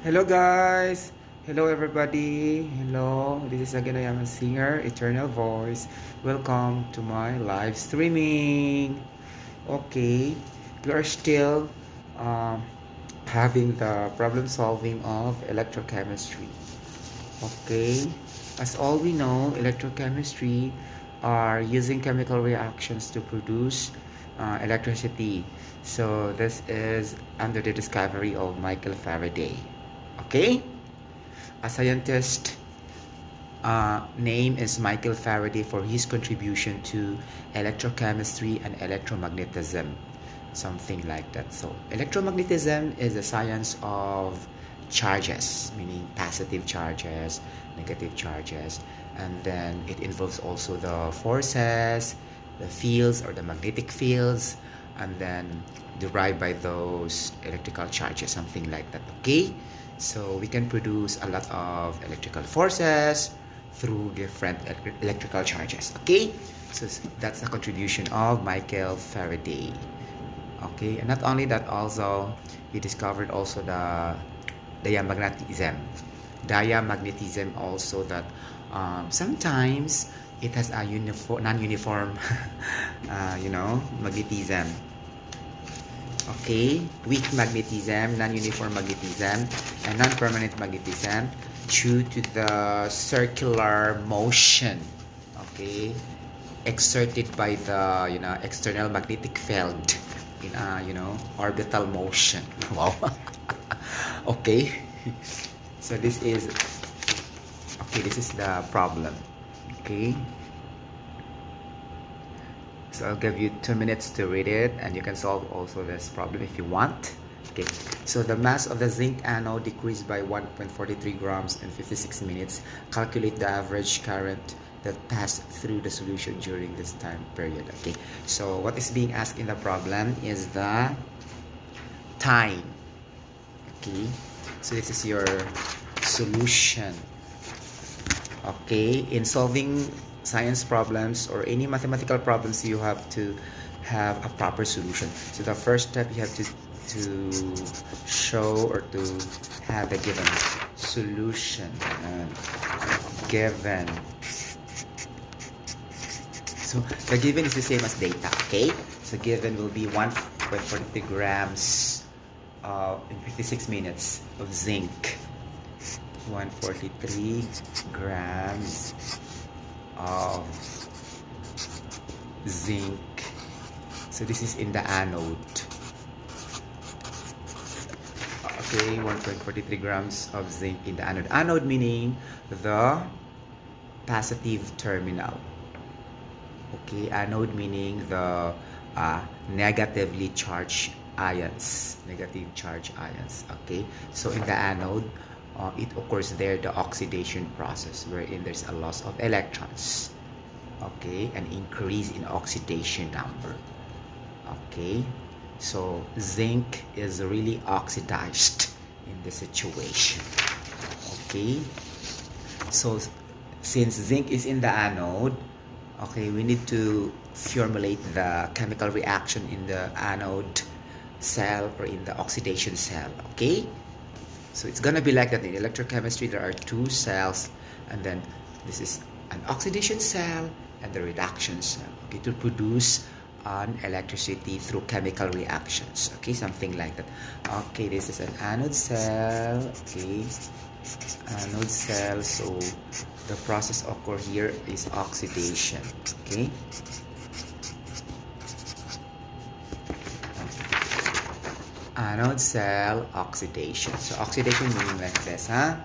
Hello guys! Hello everybody! Hello! This is again I am a singer, Eternal Voice. Welcome to my live streaming. Okay, we are still um, having the problem solving of electrochemistry. Okay, as all we know, electrochemistry are using chemical reactions to produce electricity. So this is under the discovery of Michael Faraday. Okay, a scientist name is Michael Faraday for his contribution to electrochemistry and electromagnetism, something like that. So electromagnetism is the science of charges, meaning positive charges, negative charges, and then it involves also the forces, the fields or the magnetic fields, and then derived by those electrical charges, something like that. Okay, so we can produce a lot of electrical forces through different electrical charges. Okay, so that's the contribution of Michael Faraday. Okay, and not only that, also he discovered also the diamagnetism. Diamagnetism also that sometimes it has a non-uniform magnetism. Okay, weak magnetism, non-uniform magnetism, and non-permanent magnetism due to the circular motion, okay, exerted by the external magnetic field in a orbital motion. Wow. Okay, so this is the problem. Okay, so I'll give you 2 minutes to read it, and you can solve also this problem if you want. Okay, so the mass of the zinc anode decreased by 1.43 grams in 56 minutes. Calculate the average current that passed through the solution during this time period. Okay, so what is being asked in the problem is the time. Okay, so this is your solution. Okay, in solving science problems or any mathematical problems, you have to have a proper solution. So the first step, you have to show or to have the given solution. Given. So the given is the same as data. Okay, so given will be 1.43 grams in 56 minutes of zinc. 143 grams of zinc. So this is in the anode. Okay, 1.43 grams of zinc in the anode. Anode meaning the positive terminal. Okay, anode meaning the negatively charged ions. Negative charged ions. Okay, so in the anode, it occurs there the oxidation process wherein there's a loss of electrons. Okay, an increase in oxidation number. Okay, so zinc is really oxidized in this situation. Okay, so since zinc is in the anode, okay, we need to formulate the chemical reaction in the anode cell or in the oxidation cell. Okay, so it's gonna be like that. In electrochemistry, there are two cells, and then this is an oxidation cell and the reduction cell, okay, to produce an electricity through chemical reactions. Okay, something like that. Okay, this is an anode cell. Okay, anode cell. So the process occur here is oxidation. Okay. Anode cell oxidation. So oxidation meaning like this, huh?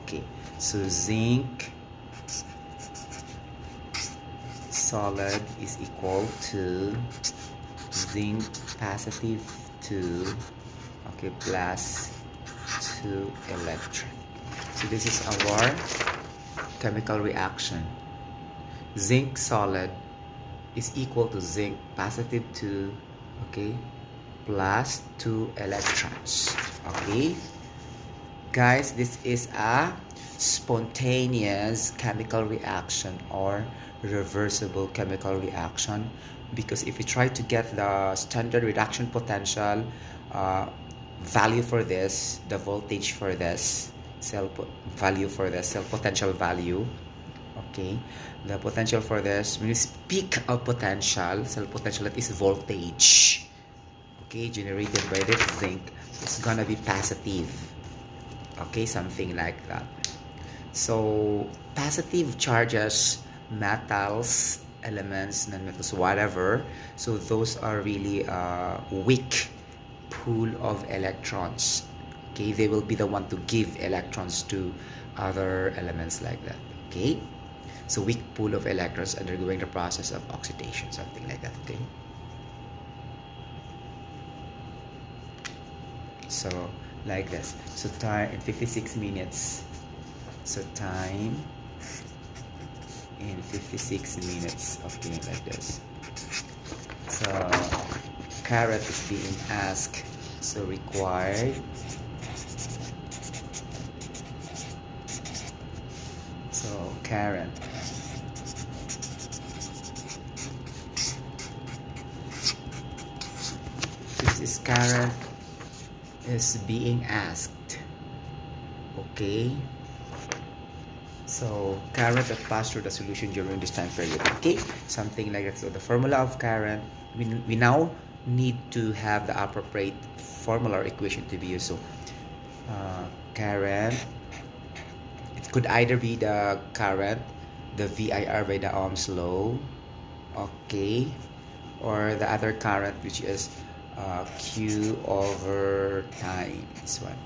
Okay. So zinc solid is equal to zinc positive 2, okay, plus 2 electron. So this is our chemical reaction. Zinc solid is equal to zinc positive 2, okay, plus 2 electrons. Okay, guys, this is a spontaneous chemical reaction or reversible chemical reaction, because if we try to get the standard reduction potential, value for this, the voltage for this, value for this, cell potential value. Okay, the potential for this, when you speak of potential, cell potential, that is voltage, okay, generated by this zinc, it's gonna be positive. Okay, something like that. So positive charges, metals, elements, non-metals, whatever, so those are really weak pool of electrons. Okay, they will be the one to give electrons to other elements like that. Okay, so weak pool of electrons undergoing the process of oxidation, something like that. Okay, so like this. So time in 56 minutes. So time in 56 minutes. Okay, like this. So current is being asked. So required. So current. This is current is being asked. Okay. So current that passed through the solution during this time period. Okay, something like that. So the formula of current, we now need to have the appropriate formula or equation to be used. So current, it could either be the current, the VIR by the Ohm's law, okay, or the other current, which is Q over time. This one.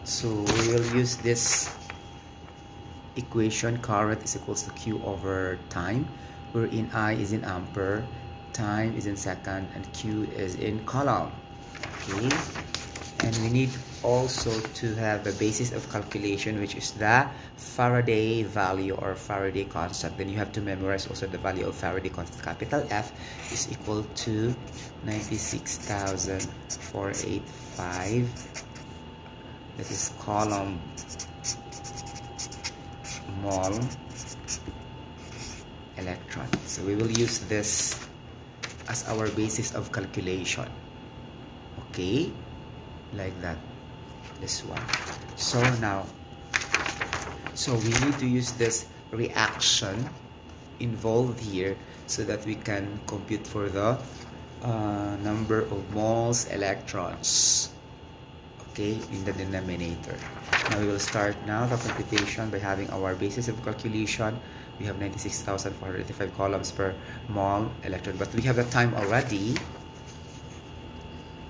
So we will use this equation. Current is equals to Q over time, wherein I is in ampere, time is in second, and Q is in coulomb. Okay, and we need also to have the basis of calculation, which is the Faraday value or Faraday constant. Then you have to memorize also the value of Faraday constant. Capital F is equal to 96,485. This is coulomb mole electron. So we will use this as our basis of calculation. Okay, like that. This one. So now, so we need to use this reaction involved here so that we can compute for the number of moles electrons. Okay, in the denominator. Now we will start now the computation by having our basis of calculation. We have 96,485 coulombs per mole electron, but we have the time already.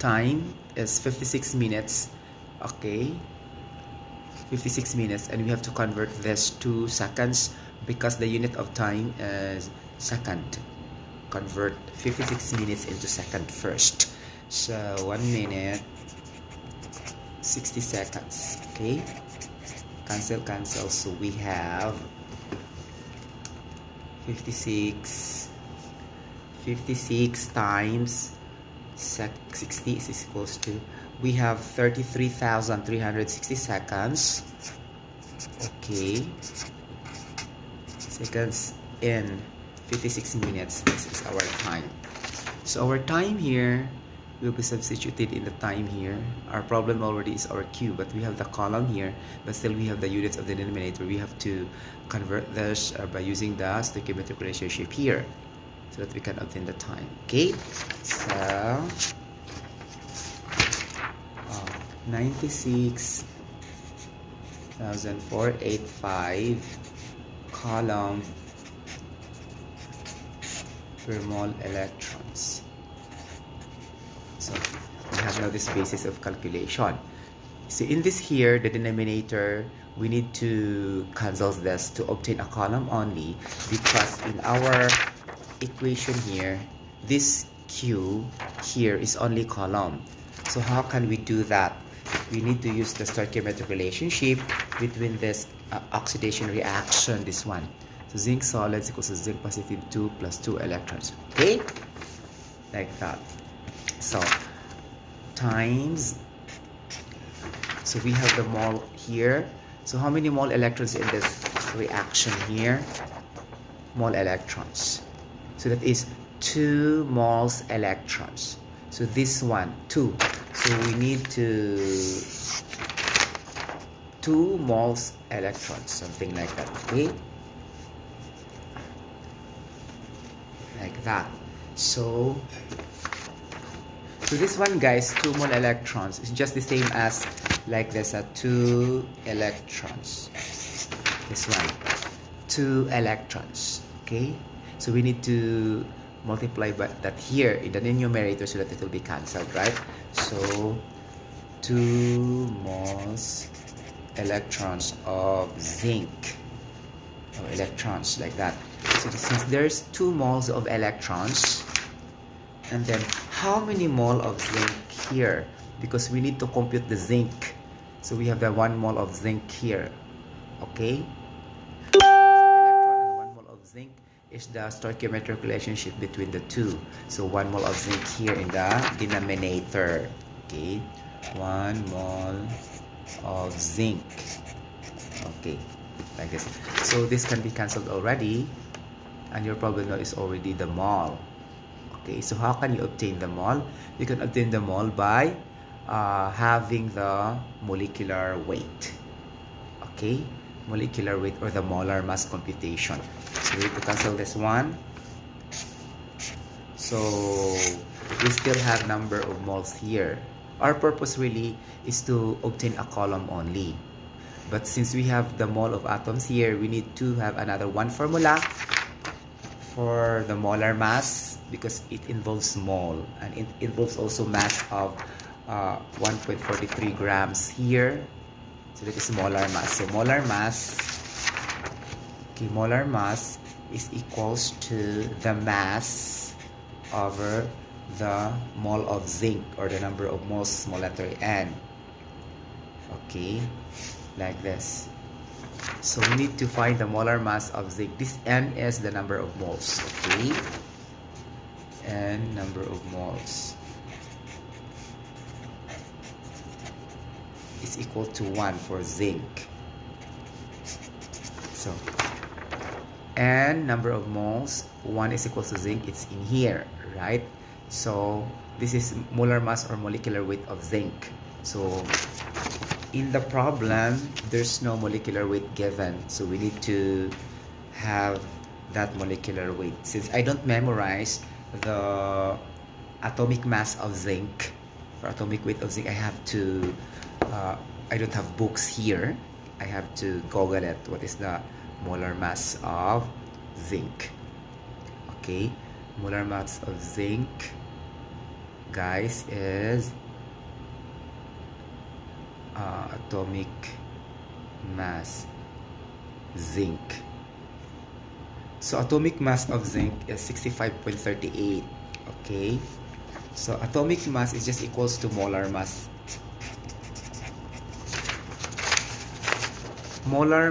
Time is 56 minutes. Okay, 56 minutes, and we have to convert this to seconds because the unit of time is second. Convert 56 minutes into second first. So 1 minute 60 seconds. Okay, cancel. So we have 56 times 60 is equals to, we have 33,360 seconds. Okay, seconds in 56 minutes. This is our time. So our time here will be substituted in the time here. Our problem already is our Q, but we have the column here, but still we have the units of the denominator. We have to convert this by using the stoichiometric relationship here so that we can obtain the time. Okay, so 96,485 coulomb per mole electrons. So we have now this basis of calculation. So in this here, the denominator, we need to cancel this to obtain a column only, because in our equation here, this Q here is only column. So how can we do that? We need to use the stoichiometric relationship between this oxidation reaction, this one. So zinc solids equals to zinc positive 2 plus 2 electrons. Okay, like that. So times, so we have the mole here. So how many mole electrons in this reaction here? Mole electrons. So that is 2 moles electrons. So this one 2, so we need to 2 moles electrons, something like that. Okay, like that. So this one, guys, 2 mole electrons is just the same as like this, 2 electrons. This one 2 electrons. Okay, so we need to multiply by that here in the numerator so that it will be cancelled, right? So 2 moles electrons of zinc, or electrons, like that. So since there's 2 moles of electrons, and then how many mole of zinc here, because we need to compute the zinc, so we have the 1 mole of zinc here. Okay, electron and 1 mole of zinc is the stoichiometric relationship between the two. So 1 mole of zinc here in the denominator. Okay, 1 mole of zinc. Okay, like this. So this can be cancelled already, and your problem now is already the mole. Okay, so how can you obtain the mole? You can obtain the mole by having the molecular weight. Okay, molecular weight, or the molar mass computation. So we need to cancel this one. So we still have number of moles here. Our purpose really is to obtain a column only. But since we have the mole of atoms here, we need to have another one formula for the molar mass, because it involves mole, and it involves also mass of 1.43 grams here. So that is molar mass. So molar mass, okay, molar mass is equals to the mass over the mole of zinc, or the number of moles, small letter n. Okay, like this. So we need to find the molar mass of zinc. This n is the number of moles. Okay, n number of moles is equal to 1 for zinc. So n number of moles, 1 is equal to zinc, it's in here, right? So this is molar mass or molecular weight of zinc. So in the problem, there's no molecular weight given, so we need to have that molecular weight. Since I don't memorize the atomic mass of zinc, for atomic weight of zinc, I have to I don't have books here. I have to Google it. What is the molar mass of zinc? Okay, molar mass of zinc, guys, is atomic mass zinc. So atomic mass of zinc is 65.38. Okay, so atomic mass is just equals to molar mass. Molar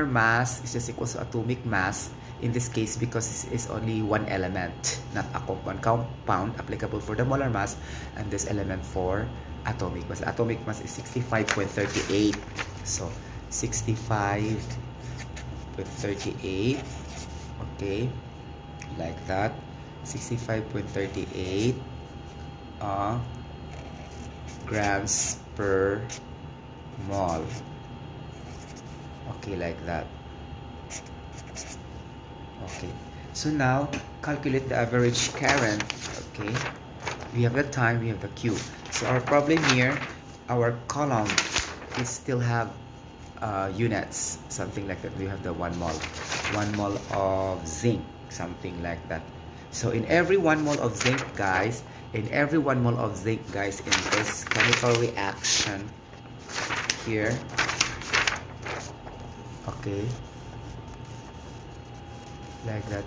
mass is just equals to atomic mass in this case, because it's only one element, not a compound applicable for the molar mass, and this element for atomic mass. Atomic mass is 65.38. So 65.38. Okay, like that. 65.38 grams per mole. Okay, like that. Okay, so now calculate the average current. Okay, we have the time, we have the Q. So our problem here, our column is still have units, something like that. We have the 1 mole of zinc, something like that. So in every 1 mole of zinc, guys, in this chemical reaction here, okay, like that.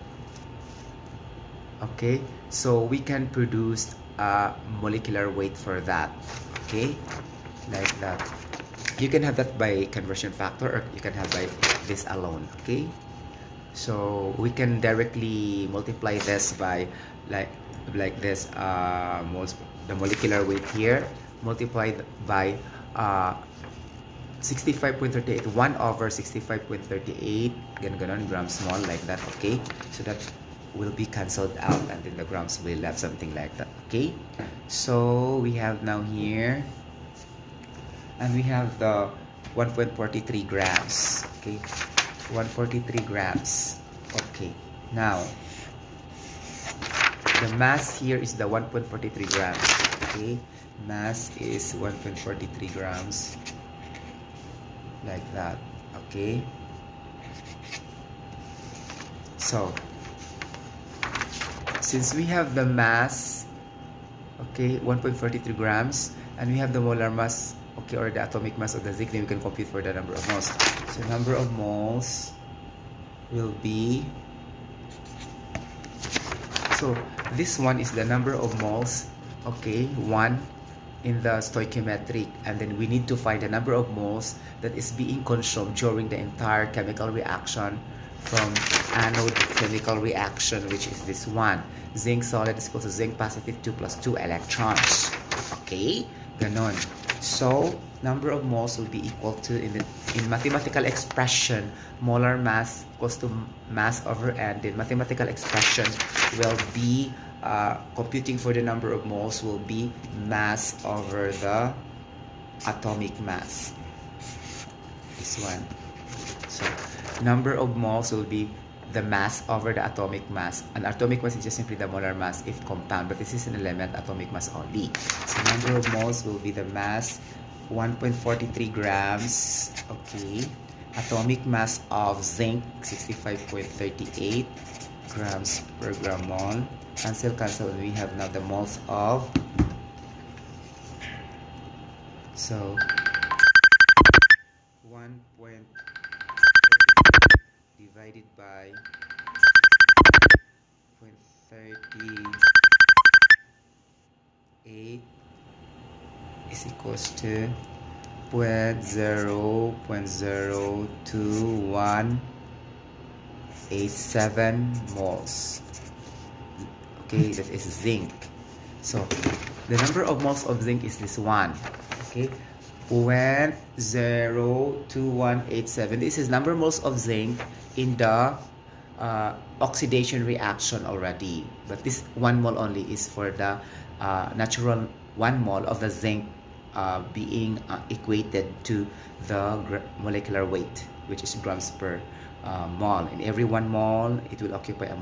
Okay, so we can produce a molecular weight for that. Okay, like that. You can have that by conversion factor, or you can have by this alone. Okay, so we can directly multiply this by like this, the molecular weight here multiplied by 65.38, 1 over 65.38 ganon grams mole, like that. Okay, so that will be cancelled out, and then the grams will be left, something like that. Okay, so we have now here, and we have the 1.43 grams. Okay, 143 grams. Okay, now the mass here is the 1.43 grams. Okay, mass is 1.43 grams, like that. Okay, so since we have the mass, okay, 1.43 grams, and we have the molar mass, okay, or the atomic mass of the zinc, then we can compute for the number of moles. So number of moles will be, so this one is the number of moles, okay, 1 in the stoichiometric, and then we need to find the number of moles that is being consumed during the entire chemical reaction from anode chemical reaction, which is this one. Zinc solid is equal to zinc positive 2 plus 2 electrons. Okay, ganon. So number of moles will be equal to, in mathematical expression, molar mass equals to mass over n. The mathematical expression will be computing for the number of moles will be mass over the atomic mass. This one. So number of moles will be the mass over the atomic mass, and atomic mass is just simply the molar mass if compound, but this is an element, atomic mass only. So number of moles will be the mass 1.43 grams. Okay, atomic mass of zinc 65.38 grams per gram mole. Cancel, and we have now the moles of, so 1. divided by 0.38 is equals to 0.02187 moles. Okay, that is zinc. So the number of moles of zinc is this one. Okay, 0.02187. This is number of moles of zinc in the oxidation reaction already, but this 1 mole only is for the natural 1 mole of the zinc being equated to the molecular weight, which is grams per mole. In every 1 mole, it will occupy a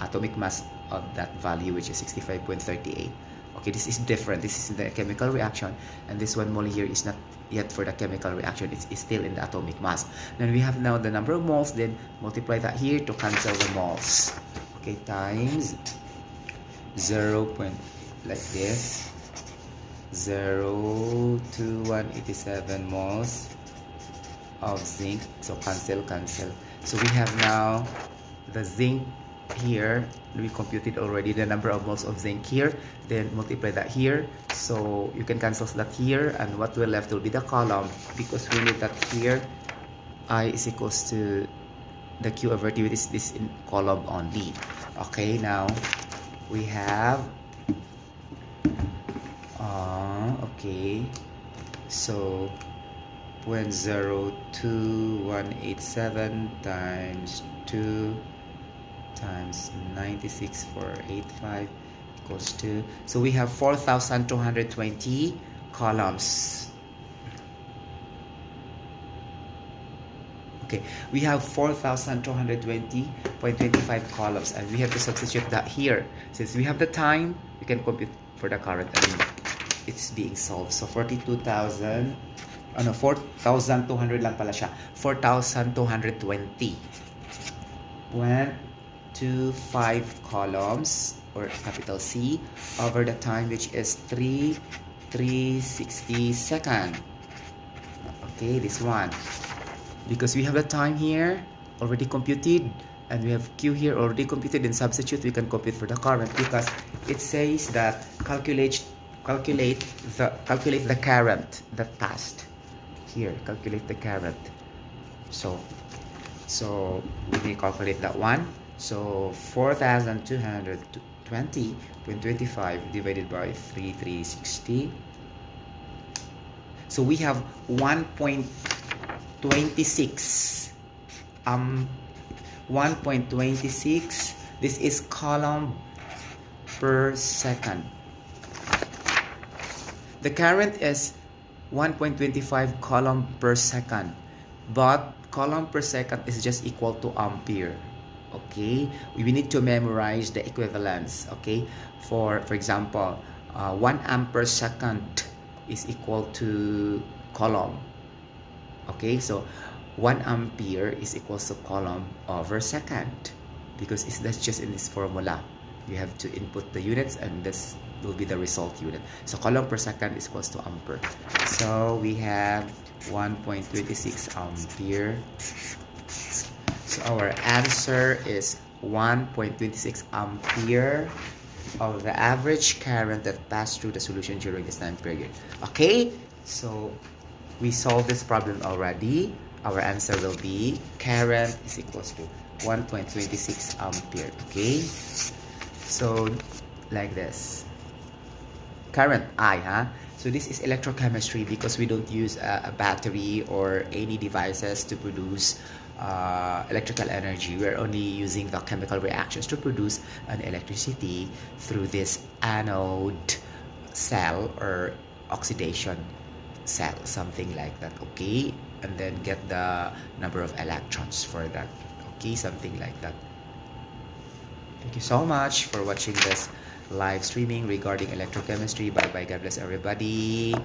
atomic mass of that value, which is 65.38. Okay, this is different. This is in the chemical reaction, and this 1 mole here is not yet for the chemical reaction. It's still in the atomic mass. Then we have now the number of moles, then multiply that here to cancel the moles. Okay, times 0. Like this, 0.02187 moles of zinc. So cancel. So we have now the zinc here. We computed already the number of moles of zinc here, then multiply that here, so you can cancel that here, and what will left will be the column, because we need that here I is equals to the Q over T, which is this in column only. Okay, now we have okay, so 0.02187 times 2 times 96,485 equals to, so we have 4,220 columns. Okay, we have 4,220.25 columns, and we have to substitute that here. Since we have the time, we can compute for the current, and it's being solved. So 42,000, 4,200 lang pala siya. 4,220. 125 columns, or capital C, over the time, which is 360 seconds. Okay, this one, because we have the time here already computed, and we have Q here already computed, and substitute, we can compute for the current, because it says that calculate the current that passed here. Calculate the current. So we may calculate that one. So 4,220.25 divided by 360. So we have 1.26 1.26 This is coulomb per second. The current is 1.25 coulomb per second, but coulomb per second is just equal to ampere. Okay, we need to memorize the equivalence. Okay, for example, 1 amp per second is equal to coulomb. Okay, so 1 ampere is equals to coulomb over second, because that's just in this formula. You have to input the units and this will be the result unit. So coulomb per second is equals to ampere. So we have 1.26 ampere. So our answer is 1.26 ampere of the average current that passed through the solution during this time period. Okay, so we solved this problem already. Our answer will be current is equals to 1.26 ampere. Okay, so like this. Current I, so this is electrochemistry because we don't use a battery or any devices to produce electrical energy. We're only using the chemical reactions to produce an electricity through this anode cell or oxidation cell, something like that. Okay, and then get the number of electrons for that. Okay, something like that. Thank you so much for watching this live streaming regarding electrochemistry. Bye bye. God bless everybody.